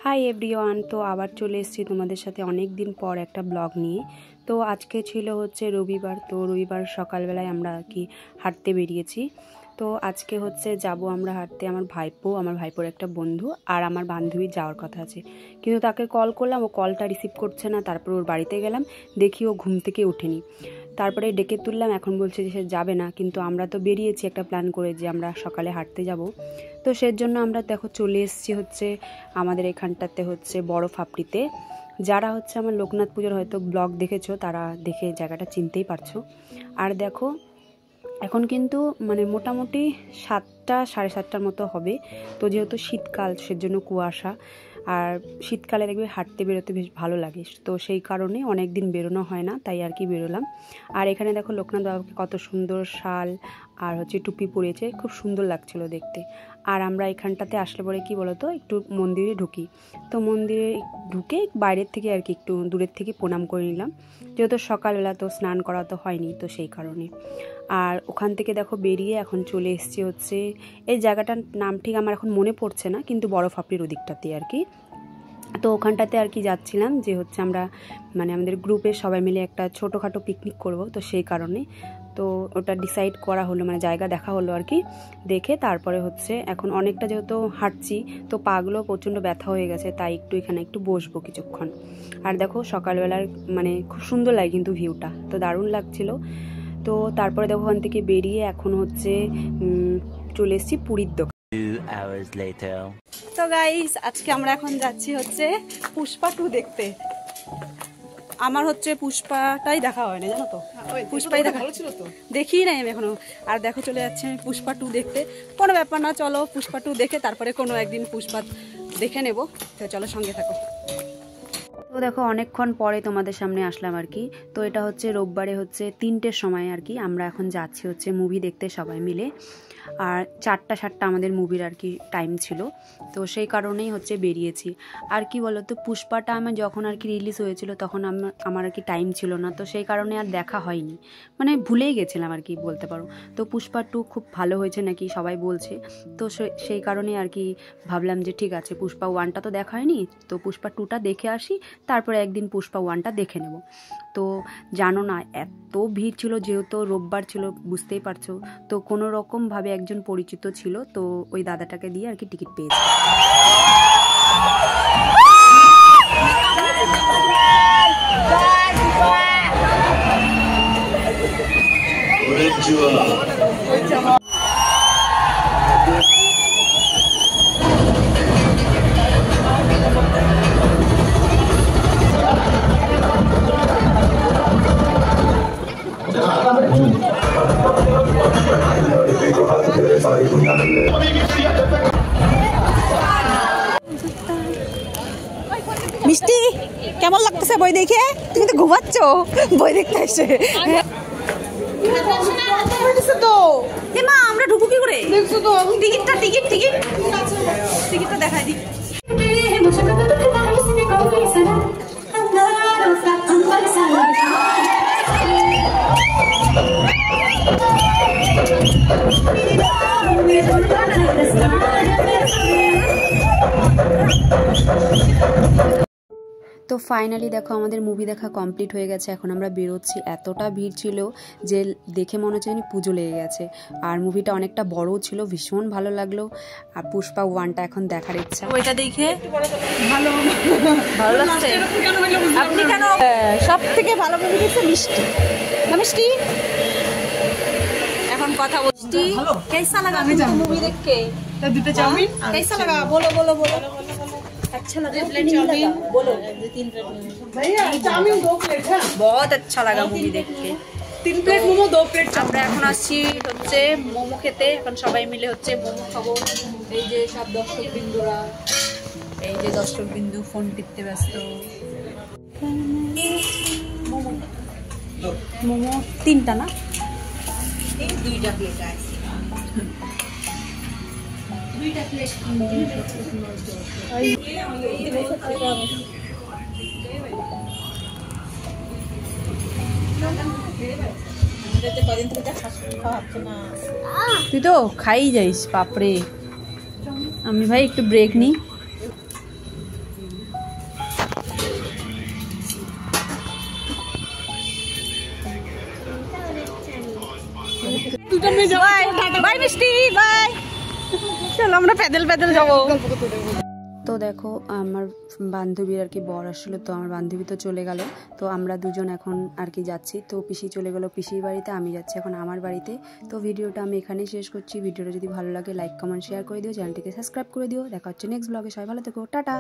Hi everyone, তো আবার চলে এসেছি তোমাদের সাথে অনেক দিন পর একটা ব্লগ নিয়ে। তো আজকে ছিল হচ্ছে রবিবার, তো রবিবার সকালবেলায় আমরা আর কি হাঁটতে বেরিয়েছি। তো আজকে হচ্ছে যাব আমরা হাঁটতে, আমার ভাইপোর একটা বন্ধু আর আমার বান্ধবীর যাওয়ার কথা আছে, কিন্তু তাকে কল করলাম, ও কলটা রিসিভ করছে না। তারপর ওর বাড়িতে গেলাম, দেখি ও ঘুম থেকে ওঠেনি। তারপরে ডেকে তুললাম, এখন বলছে যে সে যাবে না, কিন্তু আমরা তো বেরিয়েছি একটা প্ল্যান করে যে আমরা সকালে হাঁটতে যাব। তো সের জন্য আমরা দেখো চলে এসেছি হচ্ছে আমাদের এখানটাতে হচ্ছে বড় ফাপড়িতে। যারা হচ্ছে আমার লোকনাথ পুজোর হয়তো ব্লগ দেখেছো, তারা দেখে জায়গাটা চিনতেই পারছো। আর দেখো এখন কিন্তু মানে মোটামুটি 7টা সাড়ে 7টার মতো হবে। তো যেহেতু শীতকাল, সেজন্য কুয়াশা, আর শীতকালে দেখবে হাঁটতে বেরোতে বেশ ভালো লাগে, তো সেই কারণে অনেক দিন বেরোনো হয় না, তাই আর কি বেরোলাম। আর এখানে দেখো লোকনাথ বাবাকে কত সুন্দর শাল আর হচ্ছে টুপি পরিয়েছে, খুব সুন্দর লাগছিল দেখতে। আর আমরা এখানটাতে আসলে পরে কি বলতো, একটু মন্দিরে ঢুকি। তো মন্দিরে ঢুকে বাইরের থেকে আর কি একটু দূরের থেকে প্রণাম করে নিলাম, যেহেতু সকালবেলা তো স্নান করা তো হয়নি, তো সেই কারণে। আর ওখান থেকে দেখো বেরিয়ে এখন চলে এসেছি হচ্ছে এই জায়গাটার নাম ঠিক আমার এখন মনে পড়ছে না, কিন্তু বড় ফাপড়ির ওদিকটাতে আর কি। তো ওখানটাতে আর কি যাচ্ছিলাম যে হচ্ছে আমরা মানে আমাদের গ্রুপে সবাই মিলে একটা ছোটোখাটো পিকনিক করব, তো সেই কারণে তো ওটা ডিসাইড করা হলো, মানে জায়গা দেখা হলো আর কি। দেখে তারপরে হচ্ছে এখন অনেকটা যেহেতু হাঁটছি, তো পাগুলো প্রচণ্ড ব্যথা হয়ে গেছে, তাই এখানে একটু বসবো কিছুক্ষণ। আর দেখো সকালবেলার মানে খুব সুন্দর লাগে কিন্তু ভিউটা, তো দারুণ লাগছিল। তো তারপরে দেখো ওখান থেকে বেরিয়ে এখন হচ্ছে চলে এসেছি পুরীর দোকান। 2 hours later. তো গাইস, আজকে আমরা এখন যাচ্ছি হচ্ছে পুষ্পা 2 দেখতে। আমার হচ্ছে পুষ্পাটাই দেখা হয় না, জানো তো, পুষ্পাই দেখা ছিল তো দেখি নাই আমি এখনো। আর দেখো চলে যাচ্ছে আমি পুষ্পা 2 দেখতে। কোনো ব্যাপার না, চলো পুষ্পা 2 দেখে তারপরে কোনো একদিন পুষ্পা দেখে নেব। তো চলো সঙ্গে থাকো। তো দেখো অনেকক্ষণ পরে তোমাদের সামনে আসলাম আর কি। তো এটা হচ্ছে রোববারে হচ্ছে 3টের সময় আর কি আমরা এখন যাচ্ছি হচ্ছে মুভি দেখতে সবাই মিলে। আর 4টা 7টা আমাদের মুভির আর কি টাইম ছিল, তো সেই কারণেই হচ্ছে বেরিয়েছি। আর কি বলো তো, পুষ্পাটা আমি যখন আর কি রিলিজ হয়েছিল তখন আমার আর কি টাইম ছিল না, তো সেই কারণে আর দেখা হয়নি, মানে ভুলেই গেছিলাম আর কি বলতে পারো। তো পুষ্পা 2 খুব ভালো হয়েছে নাকি সবাই বলছে, তো সেই কারণে আর কি ভাবলাম যে ঠিক আছে, পুষ্পা 1টা তো দেখা হয়নি, তো পুষ্পা 2টা দেখে আসি, তারপরে একদিন পুষ্পা 1টা দেখে নেব। তো জানো না এত ভিড় ছিল, যেহেতু রোববার ছিল বুঝতেই পারছো। তো কোনো রকমভাবে একজন পরিচিত ছিল, তো ওই দাদাটাকে দিয়ে আর কি টিকিট পেয়েছি। মিষ্টি, কেমন লাগতেছে বই দেখে? তুমি তো ঘুমাচ্ছ বই দেখতে এসে। তো মা আমরা ঢুকু কি করে? দেখছো তো টিকিটটা দেখাই দিই। তো ফাইনালি দেখো আমাদের মুভি দেখা কমপ্লিট হয়ে গেছে, এখন আমরা বেরোচ্ছি। এতটা ভিড় ছিল যে দেখে মনে হচ্ছে যেন পুজো লেগে গেছে। আর মুভিটা অনেকটা বড়ও ছিল, ভীষণ ভালো লাগলো। আর পুষ্পা 1টা এখন দেখার ইচ্ছা। ওইটা দেখে ভালো লাগছে। আপনি কেন সব থেকে ভালো মুভি দেখছে? মিষ্টি এখন কথা বলছি। कैसा लगा मूवी देख के? দুটো চাউমিন, कैसा लगा? बोलो अच्छा लगा? चाउमीन बोलो। 3 प्लेट भैया चाउमीन 2 प्लेट है। बहुत अच्छा लगा मूवी देख के। 3 प्लेट मोमो 2 प्लेट। আমরা এখন আসছি হচ্ছে মোমো খেতে, এখন সবাই মিলে হচ্ছে মোমো খাবো। এই যে সব দর্শকবিন্দু ফোন টিপতে ব্যস্ত। মোমো 3টা না, 2টা প্লেট আছে। 2টা প্লেট তুই তো খাই যাইস বাপরে। আমি ভাই একটু ব্রেক নিই। দুটো মেয়ে যাবো বাই বাই মিষ্টি বাই। চলো আমরা প্যাডেল প্যাডেল যাবো। তো দেখো আমার বান্ধবীর আর কি বর আসলো, তো আমার বান্ধবী তো চলে গেল, তো আমরা দুজন এখন আর কি যাচ্ছি। তো পিসি চলে গেল পিসির বাড়িতে, আমি যাচ্ছি এখন আমার বাড়িতে। তো ভিডিওটা আমি এখানেই শেষ করছি। ভিডিওটা যদি ভালো লাগে লাইক কমেন্ট শেয়ার করে দিও, চ্যানেলটিকে সাবস্ক্রাইব করে দিও। দেখা হচ্ছে নেক্সট ব্লগে। সবাই ভালো থেকো, টাটা।